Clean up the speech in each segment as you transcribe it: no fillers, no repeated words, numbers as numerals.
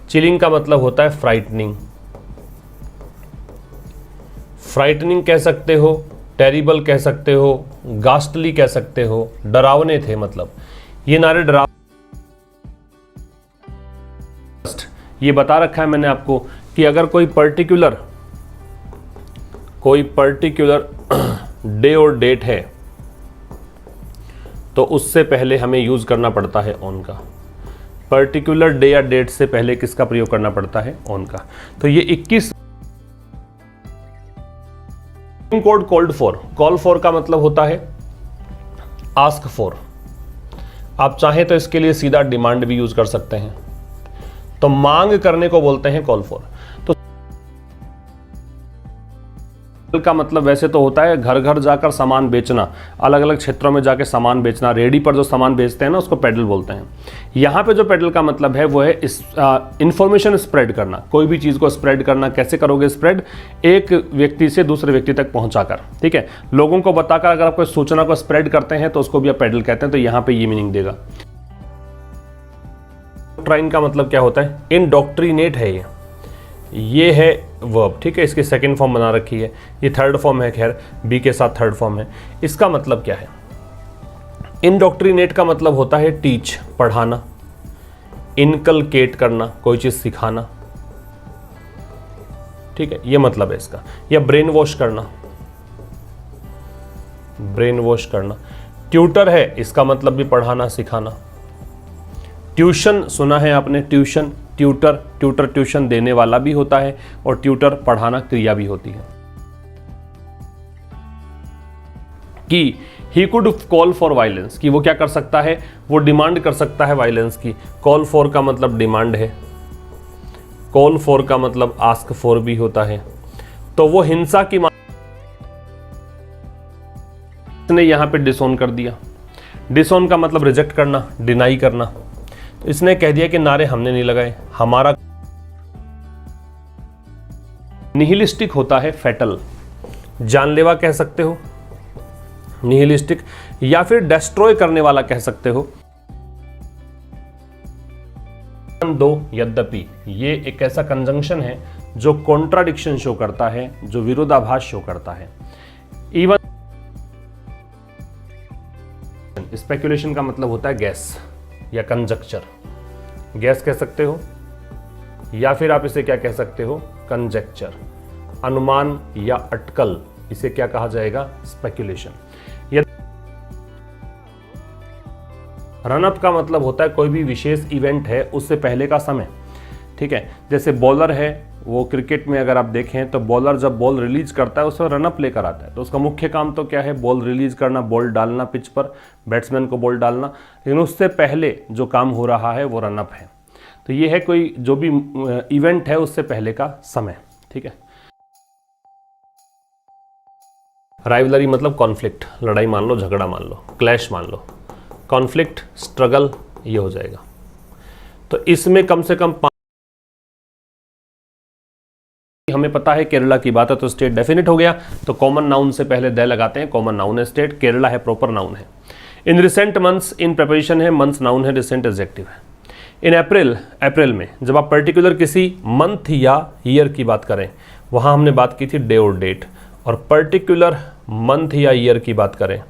Chilling का मतलब होता है फ्राइटनिंग, फ्राइटनिंग कह सकते हो, टेरिबल कह सकते हो, गास्टली कह सकते हो, डरावने थे। मतलब ये नारे ये बता रखा है मैंने आपको कि अगर कोई पर्टिकुलर डे और डेट है तो उससे पहले हमें यूज करना पड़ता है ऑन का। पर्टिकुलर डे या डेट से पहले किसका प्रयोग करना पड़ता है? ऑन का। तो ये 21 code called for, call for का मतलब होता है आस्क फॉर। आप चाहें तो इसके लिए सीधा डिमांड भी यूज कर सकते हैं। तो मांग करने को बोलते हैं कॉल फॉर। तो का मतलब वैसे तो होता है घर घर जाकर सामान बेचना, अलग अलग क्षेत्रों में जाकर सामान बेचना, रेडी पर जो सामान बेचते हैं ना उसको पेडल बोलते हैं। यहाँ पे जो पेडल का मतलब है वो है इंफॉर्मेशन स्प्रेड करना, कोई भी चीज़ को स्प्रेड करना। कैसे करोगे स्प्रेड? एक व्यक्ति से दूसरे व्यक्ति तक पहुँचाकर, ठीक है, लोगों को बताकर अगर आप कोई सूचना को स्प्रेड करते हैं तो उसको भी आप पेडल कहते हैं। तो यहाँ पे ये मीनिंग देगा। ट्राइन का मतलब क्या होता है? इंडोक्ट्रिनेट है ये है वर्ब, ठीक है, इसकी सेकंड फॉर्म बना रखी है, ये थर्ड फॉर्म है, खैर बी के साथ थर्ड फॉर्म है। इसका मतलब क्या है? इंडोक्ट्रिनेट का मतलब होता है टीच, पढ़ाना, इनकलकेट करना, कोई चीज सिखाना, ठीक है, ये मतलब है इसका। या ब्रेन वॉश करना, ब्रेन वॉश करना। ट्यूटर है, इसका मतलब भी पढ़ाना, सिखाना। ट्यूशन सुना है आपने, ट्यूशन, ट्यूटर, ट्यूटर ट्यूशन देने वाला भी होता है और ट्यूटर पढ़ाना क्रिया भी होती है। कि he could call for violence, कि वो क्या कर सकता है? वो डिमांड कर सकता है वायलेंस की। कॉल फॉर का मतलब डिमांड है, कॉल फॉर का मतलब आस्क फॉर भी होता है। तो वो हिंसा की ने यहां पे डिसोन कर दिया। डिसोन का मतलब रिजेक्ट करना, डिनाई करना। तो इसने कह दिया कि नारे हमने नहीं लगाए, हमारा। निहिलिस्टिक होता है फैटल, जानलेवा कह सकते हो, निहिलिस्टिक, या फिर डेस्ट्रॉय करने वाला कह सकते हो। दो यद्यपि, ये एक ऐसा कंजंक्शन है जो कॉन्ट्राडिक्शन शो करता है, जो विरोधाभास शो करता है। इवन स्पेकुलेशन का मतलब होता है गैस या कंजक्चर, गैस कह सकते हो, या फिर आप इसे क्या कह सकते हो? कंजेक्चर, अनुमान या अटकल, इसे क्या कहा जाएगा? स्पेकुलेशन। रन अप का मतलब होता है कोई भी विशेष इवेंट है उससे पहले का समय, ठीक है। जैसे बॉलर है, वो क्रिकेट में अगर आप देखें तो बॉलर जब बॉल रिलीज करता है उसमें रन अप लेकर आता है। तो उसका मुख्य काम तो क्या है? बॉल रिलीज करना, बॉल डालना पिच पर, बैट्समैन को बॉल डालना, लेकिन उससे पहले जो काम हो रहा है वो रन अप है। तो ये है कोई जो भी इवेंट है उससे पहले का समय, ठीक है। राइवलरी मतलब कॉन्फ्लिक्ट, लड़ाई मान लो, झगड़ा मान लो, क्लैश मान लो, कॉन्फ्लिक्ट, स्ट्रगल, ये हो जाएगा। तो इसमें कम से कम हमें पता है केरला की बात है तो स्टेट डेफिनेट हो गया। तो कॉमन नाउन से पहले द लगाते हैं, कॉमन नाउन है स्टेट, केरला है प्रॉपर नाउन है। In recent months, in preparation है, मंथ्स नाउन है, रिसेंट एडजेक्टिव है। इन अप्रैल, अप्रैल में जब आप पर्टिकुलर किसी मंथ या ईयर की बात करें, वहां हमने बात की थी डे और डेट, और पर्टिकुलर मंथ या ईयर की बात करें,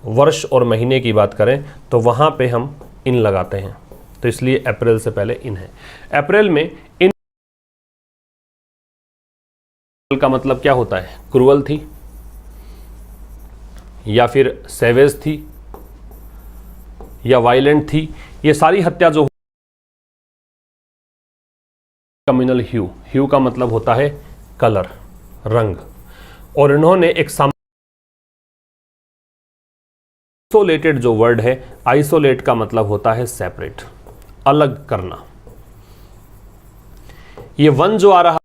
वर्ष और महीने की बात करें, तो वहां पे हम इन लगाते हैं। तो इसलिए अप्रैल से पहले इन है। अप्रैल में इन का मतलब क्या होता है? क्रूअल थी, या फिर सेवेज थी, या वायलेंट थी। ये सारी हत्या जो कम्युनल ह्यू, ह्यू का मतलब होता है कलर, रंग, और इन्होंने एक आइसोलेटेड जो वर्ड है, आइसोलेट का मतलब होता है सेपरेट, अलग करना। ये वन जो आ रहा,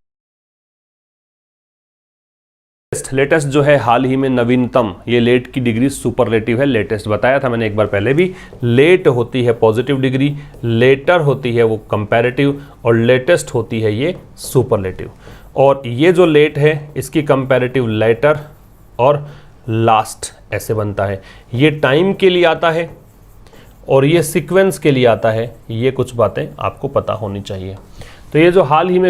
लेटेस्ट जो है हाल ही में नवीनतम, ये लेट की डिग्री सुपरलेटिव है। लेटेस्ट बताया था मैंने एक बार पहले भी, लेट होती है पॉजिटिव डिग्री, लेटर होती है वो कंपैरेटिव, और लेटेस्ट होती है ये सुपरलेटिव। और ये जो लेट है इसकी कंपैरेटिव लेटर और लास्ट ऐसे बनता है। ये टाइम के लिए आता है और ये सीक्वेंस के लिए आता है। ये कुछ बातें आपको पता होनी चाहिए। तो ये जो हाल ही में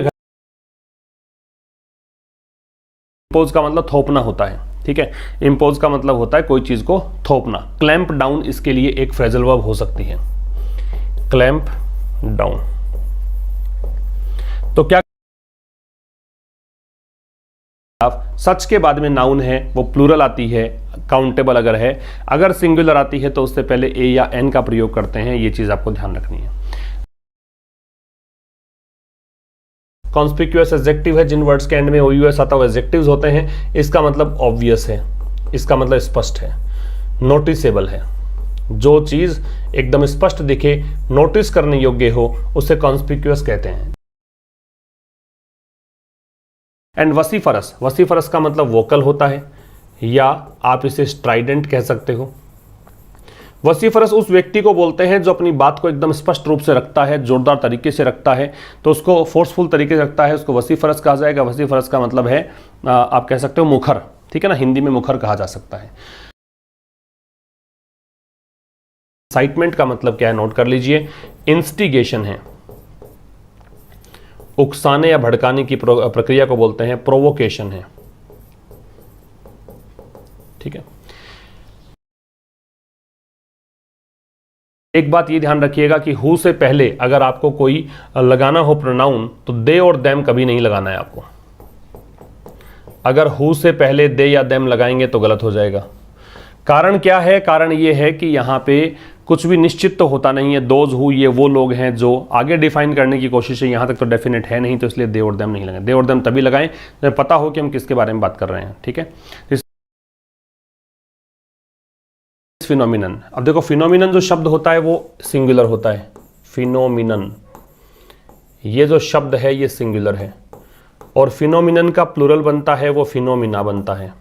इम्पोज का मतलब थोपना होता है, ठीक है। इम्पोज का मतलब होता है कोई चीज को थोपना। क्लैंप डाउन इसके लिए एक फ्रेजल वर्ब हो सकती है, क्लैंप डाउन। तो क्या आप सच के बाद में नाउन है वो प्लूरल आती है, काउंटेबल अगर है, अगर सिंगुलर आती है तो उससे पहले ए या एन का प्रयोग करते हैं। ये चीज आपको ध्यान रखनी है। कॉन्स्पिक्यूअस एडजेक्टिव है, जिन वर्ड्स के एंड में ओयूएस आता है वो एडजेक्टिव्स होते हैं। इसका मतलब ऑब्वियस है, इसका मतलब स्पष्ट है, नोटिसेबल है। जो चीज एकदम स्पष्ट दिखे, नोटिस करने योग्य हो, उसे कॉन्स्पिक्यूअस कहते हैं। एंड वसीफरस, वसीफरस का मतलब वोकल होता है, या आप इसे स्ट्राइडेंट कह सकते हो। वसीफरस उस व्यक्ति को बोलते हैं जो अपनी बात को एकदम स्पष्ट रूप से रखता है, जोरदार तरीके से रखता है, तो उसको फोर्सफुल तरीके से रखता है, उसको वसीफरस कहा जाएगा। वसीफरस का मतलब है आप कह सकते हो मुखर, ठीक है ना, हिंदी में मुखर कहा जा सकता है। एक्साइटमेंट का मतलब क्या है, नोट कर लीजिए। इंस्टिगेशन है, उकसाने या भड़काने की प्रक्रिया को बोलते हैं प्रोवोकेशन है, ठीक है। एक बात ये ध्यान रखिएगा कि हु से पहले अगर आपको कोई लगाना हो प्रोनाउन तो दे और देम कभी नहीं लगाना है आपको। अगर हु से पहले दे या देम लगाएंगे तो गलत हो जाएगा। कारण क्या है, कारण ये है कि यहाँ पे कुछ भी निश्चित तो होता नहीं है। दोज हु ये वो लोग हैं जो आगे डिफाइन करने की कोशिश है, यहाँ तक तो डेफिनेट है नहीं, तो इसलिए दे और देम नहीं लगाएं। दे और देम तभी लगाएं जब पता हो कि हम किसके बारे में बात कर रहे हैं, ठीक है। फिनोमिनन, अब देखो फिनोमिनन जो शब्द होता है वो सिंगुलर होता है, फिनोमिनन। ये जो शब्द है ये सिंगुलर है, और फिनोमिनन का प्लूरल बनता है वो फिनोमिना बनता है,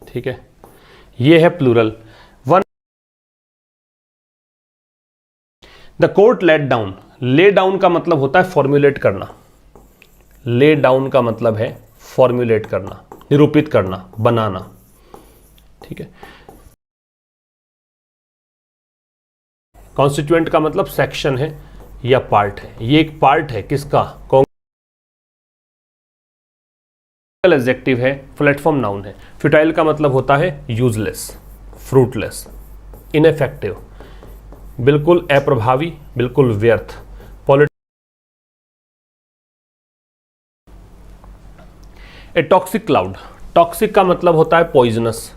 ठीक है। ये है plural. One, the court let down, lay down का मतलब होता है फॉर्मुलेट करना। ले डाउन का मतलब है फॉर्मुलेट करना, निरूपित करना, बनाना, ठीक है। कॉन्स्टिट्यूएंट का मतलब सेक्शन है या पार्ट है। ये एक पार्ट है किसका, एडजेक्टिव है, प्लेटफॉर्म नाउन है। फ्यूटाइल का मतलब होता है यूजलेस, फ्रूटलेस, इनफेक्टिव, बिल्कुल अप्रभावी, बिल्कुल व्यर्थ। ए टॉक्सिक क्लाउड, टॉक्सिक का मतलब होता है पॉइजनस,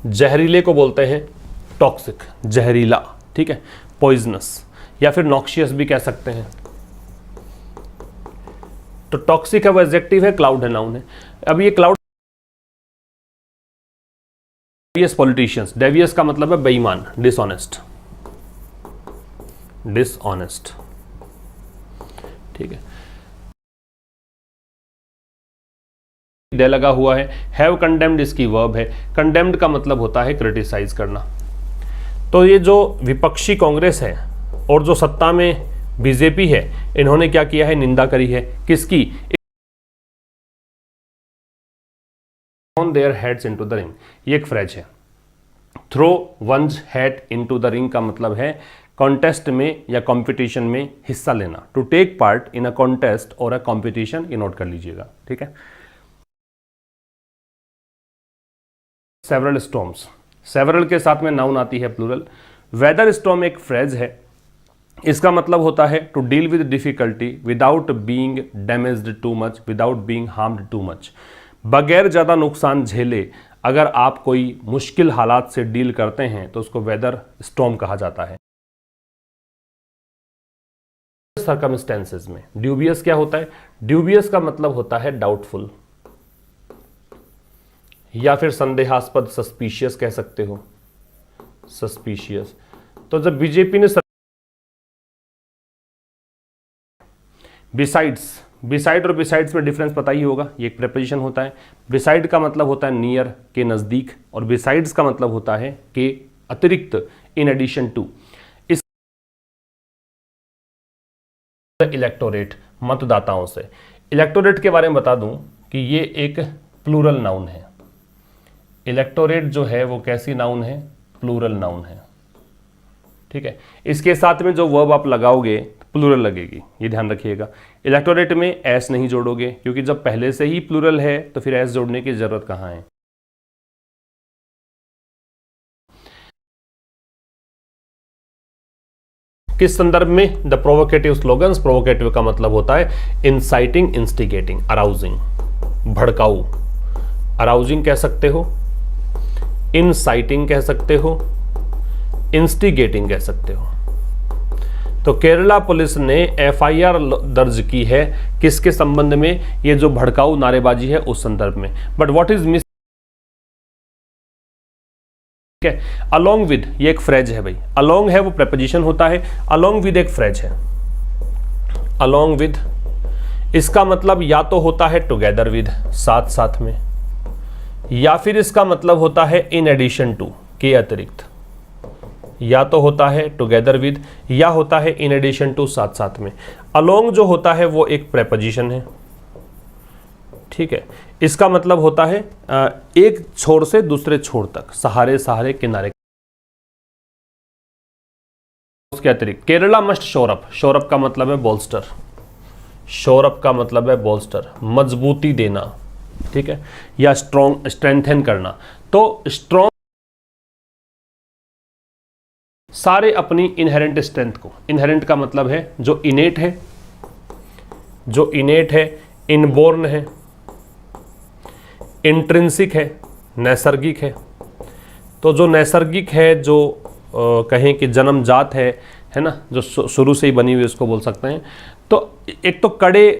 जहरीले को बोलते हैं टॉक्सिक, जहरीला, ठीक है, पॉइजनस, या फिर नॉक्शियस भी कह सकते हैं। तो टॉक्सिक है वो एडजेक्टिव है, क्लाउड है नाउन है। अब ये क्लाउड, डेवियस पॉलिटिशियंस, डेवियस का मतलब है बेईमान, डिसऑनेस्ट, डिसऑनेस्ट, ठीक है। डे लगा हुआ है, हैव कंडेम्ड इसकी वर्ब है। कंडेम्ड का मतलब होता है क्रिटिसाइज करना। तो ये जो विपक्षी कांग्रेस है और जो सत्ता में बीजेपी है, इन्होंने क्या किया है, निंदा करी है किसकी, thrown their heads into the ring. ये एक फ्रेज है। Throw one's head into the ring का मतलब है कॉन्टेस्ट में या कंपटीशन में हिस्सा लेना, to take part in a contest और अ कंपटीशन। ये नोट कर लीजिएगा, ठीक है। सेवरल स्टॉर्म्स, सेवरल के साथ में नाउन आती है प्लूरल। वेदर स्टॉर्म एक फ्रेज है, इसका मतलब होता है to deal with difficulty without being damaged too much, without being harmed too much, बगैर ज़्यादा नुकसान झेले अगर आप कोई मुश्किल हालात से डील करते हैं तो उसको वेदर स्टॉर्म कहा जाता है। सर्कमस्टेंसेस में ड्यूबियस क्या होता है, ड्यूबियस का मतलब होता है डाउटफुल या फिर संदेहास्पद, सस्पिशियस कह सकते हो, सस्पिशियस। तो जब बीजेपी ने बिसाइड्स, बिसाइड और बिसाइड्स में डिफरेंस पता ही होगा, ये एक प्रेपोजिशन होता है। बिसाइड का मतलब होता है नियर, के नज़दीक, और बिसाइड्स का मतलब होता है के अतिरिक्त, इन एडिशन टू। इस इलेक्टोरेट, मतदाताओं से। इलेक्टोरेट के बारे में बता दूं कि ये एक प्लूरल नाउन है। इलेक्टोरेट जो है वो कैसी नाउन है? प्लूरल नाउन है। ठीक है, इसके साथ में जो वर्ब आप लगाओगे प्लूरल लगेगी, ये ध्यान रखिएगा। इलेक्टोरेट में एस नहीं जोड़ोगे, क्योंकि जब पहले से ही प्लूरल है तो फिर एस जोड़ने की जरूरत कहाँ है। किस संदर्भ में? The provocative slogans. प्रोवोकेटिव का मतलब होता है इंसाइटिंग, इंस्टिगेटिंग, अराउजिंग, भड़काऊ। अराउजिंग कह सकते हो, इंसाइटिंग कह सकते हो, इंस्टिगेटिंग कह सकते हो। तो केरला पुलिस ने एफआईआर दर्ज की है किसके संबंध में? ये जो भड़काऊ नारेबाजी है उस संदर्भ में। But what is miss? Along with, ये एक फ्रेज है भाई। अलोंग है वो प्रेपोजिशन होता है, अलोंग विद एक फ्रेज है। अलोंग विद, इसका मतलब या तो होता है टुगेदर विद, साथ साथ में, या फिर इसका मतलब होता है इन एडिशन टू, के अतिरिक्त। या तो होता है टुगेदर विद या होता है इन एडिशन टू, साथ साथ में। अलोंग जो होता है वो एक प्रेपोजिशन है। ठीक है, इसका मतलब होता है एक छोर से दूसरे छोर तक, सहारे सहारे किनारे। उसके अतिरिक्त केरला मस्ट शोर अप। शोर अप का मतलब है बोल्स्टर। शोर अप का मतलब है बोल्स्टर, मजबूती देना। ठीक है, या स्ट्रॉन्ग, स्ट्रेंथन करना। तो स्ट्रॉन्ग, सारे अपनी इनहेरेंट स्ट्रेंथ को, इनहेरेंट का मतलब है जो इनेट है, जो इनेट है, इनबोर्न है, इंट्रिंसिक है, नैसर्गिक है। तो जो नैसर्गिक है, जो कहें कि जन्मजात है ना, जो शुरू से ही बनी हुई, उसको बोल सकते हैं। तो एक तो कड़े